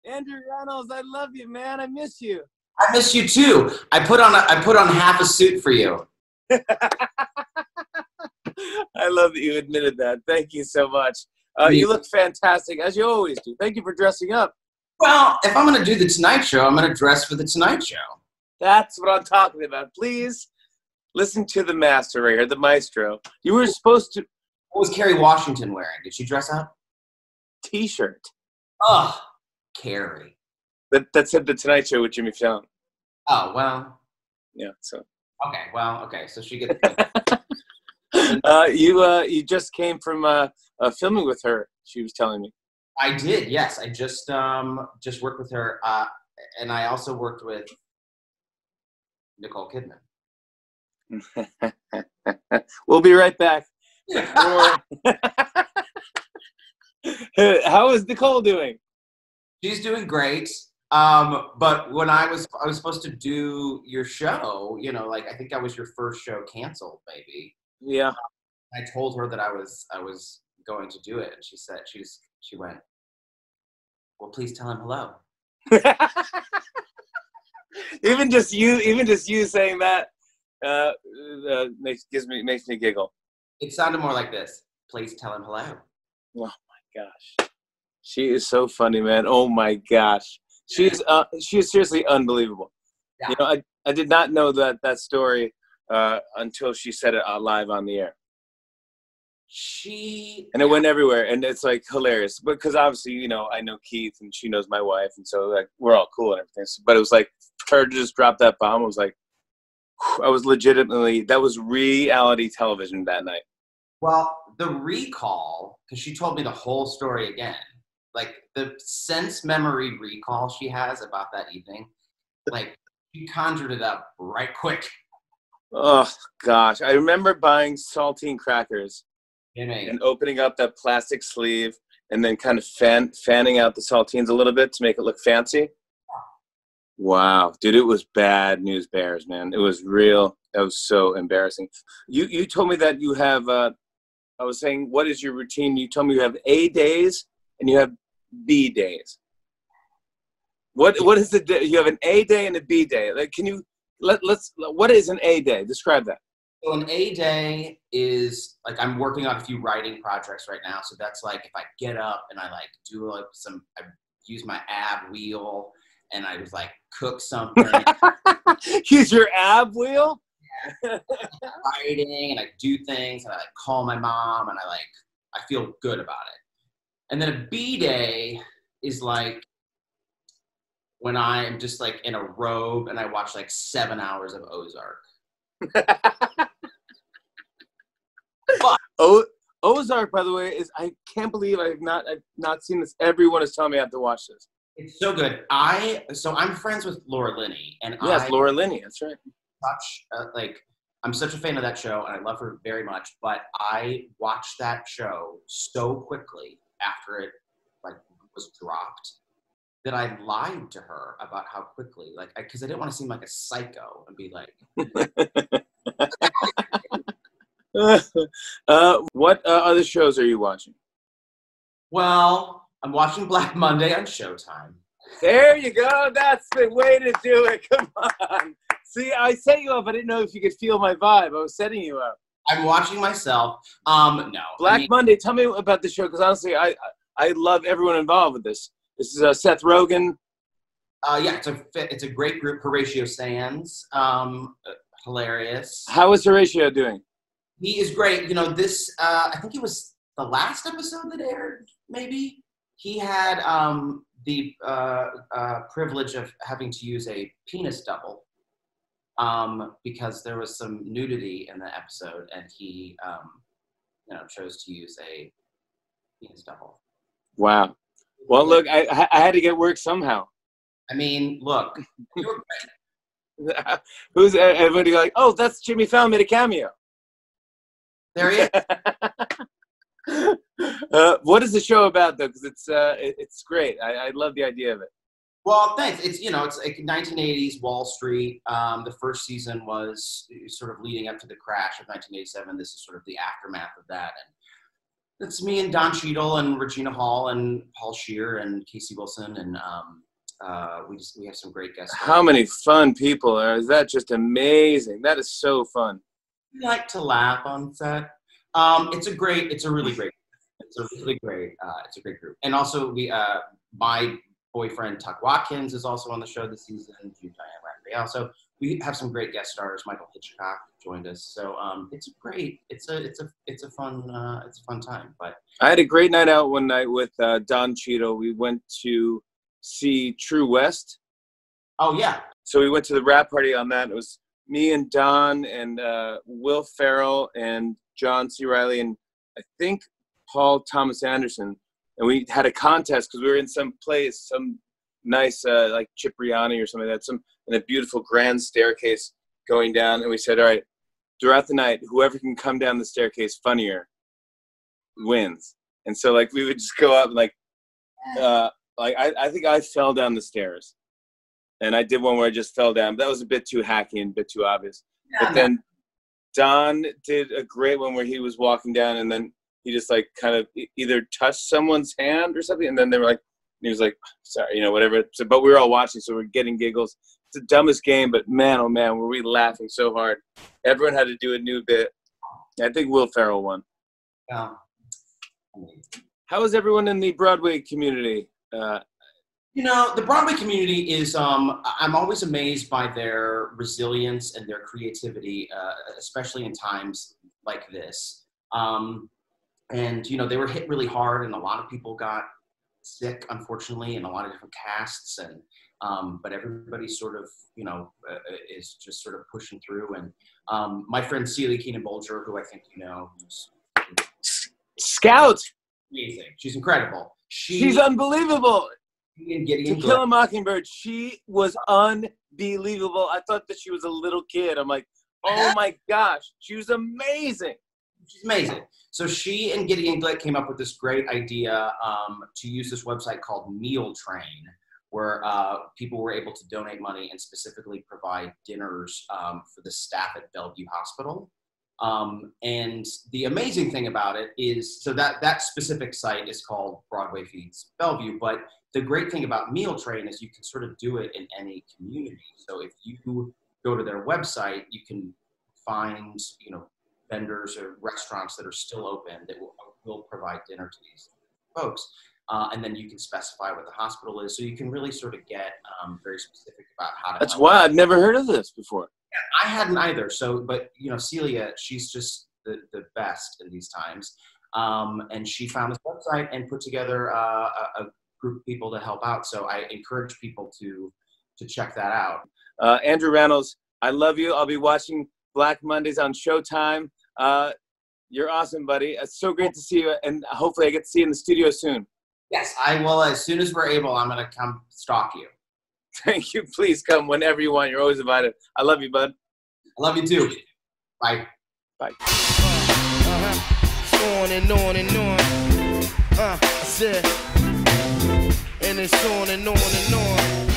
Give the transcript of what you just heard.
Andrew Reynolds, I love you, man. I miss you. I miss you too. I put on half a suit for you. I love that you admitted that. Thank you so much. You look fantastic, as you always do. Thank you for dressing up. Well, if I'm going to do the Tonight Show, I'm going to dress for the Tonight Show. That's what I'm talking about. Please listen to the master right here, the maestro. You were supposed to. What was Kerry Washington wearing? Did she dress up? T-shirt. Oh, Kerry. That said the Tonight Show with Jimmy Fallon. Oh, well. Yeah, so. Okay, so she gets. You just came from filming with her. She was telling me. I did, yes. I just worked with her, and I also worked with Nicole Kidman. We'll be right back. How is Nicole doing? She's doing great. But when I was supposed to do your show, I think that was your first show canceled, maybe. Yeah. I told her that I was going to do it, and she said she went, well, please tell him hello. even just you saying that makes me giggle. It sounded more like this. Please tell him hello. Oh my gosh, she is so funny, man. Oh my gosh, she is seriously unbelievable. Yeah. I did not know that story until she said it live on the air. And it went everywhere, and it's like hilarious because obviously I know Keith and she knows my wife, and so like we're all cool and everything. But it was like her to just drop that bomb. I was like, I was legitimately, that was reality television that night. Well, the recall, because she told me the whole story again, like the sense memory recall she has about that evening, like she conjured it up right quick. Oh gosh, I remember buying saltine crackers. And opening up that plastic sleeve and then kind of fanning out the saltines a little bit to make it look fancy. Wow, dude, it was bad news bears, man. It was real. That was so embarrassing. You told me that you have, I was saying, what is your routine? You told me you have A days and you have B days. What is the day? You have an A day and a B day. Like, can you, what is an A day? Describe that. So an A day is like I'm working on a few writing projects right now. So that's like if I get up and I like do like I use my ab wheel and I was like cook something. Use your ab wheel? Yeah. Writing and I do things and I like call my mom and I feel good about it. And then a B day is like when I'm just like in a robe and I watch like 7 hours of Ozark. Ozark, by the way, I can't believe I've not seen this. Everyone is telling me I have to watch this. It's so good. So I'm friends with Laura Linney, and Laura Linney, that's right. I'm such a fan of that show, and I love her very much. But I watched that show so quickly after it was dropped that I lied to her about how quickly, because I didn't want to seem like a psycho and be like. What other shows are you watching? Well, I'm watching Black Monday on Showtime. There you go. That's the way to do it. Come on. See, I set you up. I didn't know if you could feel my vibe. I was setting you up. I'm watching myself. No. Black Monday. Tell me about the show, because honestly, I love everyone involved with this. This is Seth Rogen. Yeah, it's a great group. Horatio Sands, hilarious. How is Horatio doing? He is great. This, I think it was the last episode that aired, maybe. He had the privilege of having to use a penis double because there was some nudity in the episode, and he, chose to use a penis double. Wow. Well, look, I had to get work somehow. I mean, look. Who's everybody like, oh, that's Jimmy Fallon made a cameo. There he is. What is the show about, though? Because it's great. I love the idea of it. Well, thanks. It's like 1980s Wall Street. The first season was sort of leading up to the crash of 1987. This is sort of the aftermath of that. It's me and Don Cheadle and Regina Hall and Paul Scheer and Casey Wilson, and we have some great guests. How many fun people are? Is that just amazing? That is so fun. We like to laugh on set. It's a really great group. And also my boyfriend Tuck Watkins is also on the show this season. Diane Raphael. So we have some great guest stars. Michael Hitchcock joined us. So it's a fun time. But I had a great night out one night with Don Cheadle. We went to see True West. Oh yeah. So we went to the wrap party on that. It was me and Don and Will Ferrell and John C. Reilly and I think Paul Thomas Anderson. And we had a contest because we were in some place, some nice like Cipriani or something like that, in a beautiful grand staircase going down. And we said, all right, throughout the night, whoever can come down the staircase funnier wins. And so like we would just go up and I think I fell down the stairs. And I did one where I just fell down. That was a bit too hacky and a bit too obvious. Yeah, but then Don did a great one where he was walking down and then he just like kind of either touched someone's hand or something. And then they were like, he was like, sorry, whatever. So, but we were all watching, so we're getting giggles. It's the dumbest game, but man, oh man, were we laughing so hard. Everyone had to do a new bit. I think Will Ferrell won. Yeah. How is everyone in the Broadway community? The Broadway community is, I'm always amazed by their resilience and their creativity, especially in times like this. And they were hit really hard and a lot of people got sick, unfortunately, in a lot of different casts. And but everybody sort of, is just sort of pushing through. And my friend Celia Keenan-Bolger, who I think who's Scout. Amazing. She's incredible. She's unbelievable. To Kill a Mockingbird, she was unbelievable. I thought that she was a little kid. I'm like, oh my gosh, she was amazing. She's amazing. So she and Gideon Glick came up with this great idea to use this website called Meal Train, where people were able to donate money and specifically provide dinners for the staff at Bellevue Hospital. And the amazing thing about it is, so that specific site is called Broadway Feeds Bellevue, but the great thing about Meal Train is you can sort of do it in any community. So if you go to their website, you can find, vendors or restaurants that are still open that will provide dinner to these folks. And then you can specify what the hospital is. So you can really sort of get very specific about how to. That's why I've never heard of this before. Yeah, I hadn't either. So, but Celia, she's just the best in these times. And she found this website and put together a group of people to help out. So I encourage people to check that out. Andrew Reynolds, I love you. I'll be watching Black Mondays on Showtime. You're awesome, buddy. It's so great to see you, and hopefully I get to see you in the studio soon. Yes, I will. As soon as we're able, I'm going to come stalk you. Thank you. Please come whenever you want. You're always invited. I love you, bud. I love you too. Bye. Bye. On and on and on. I said, and it's on and on and on.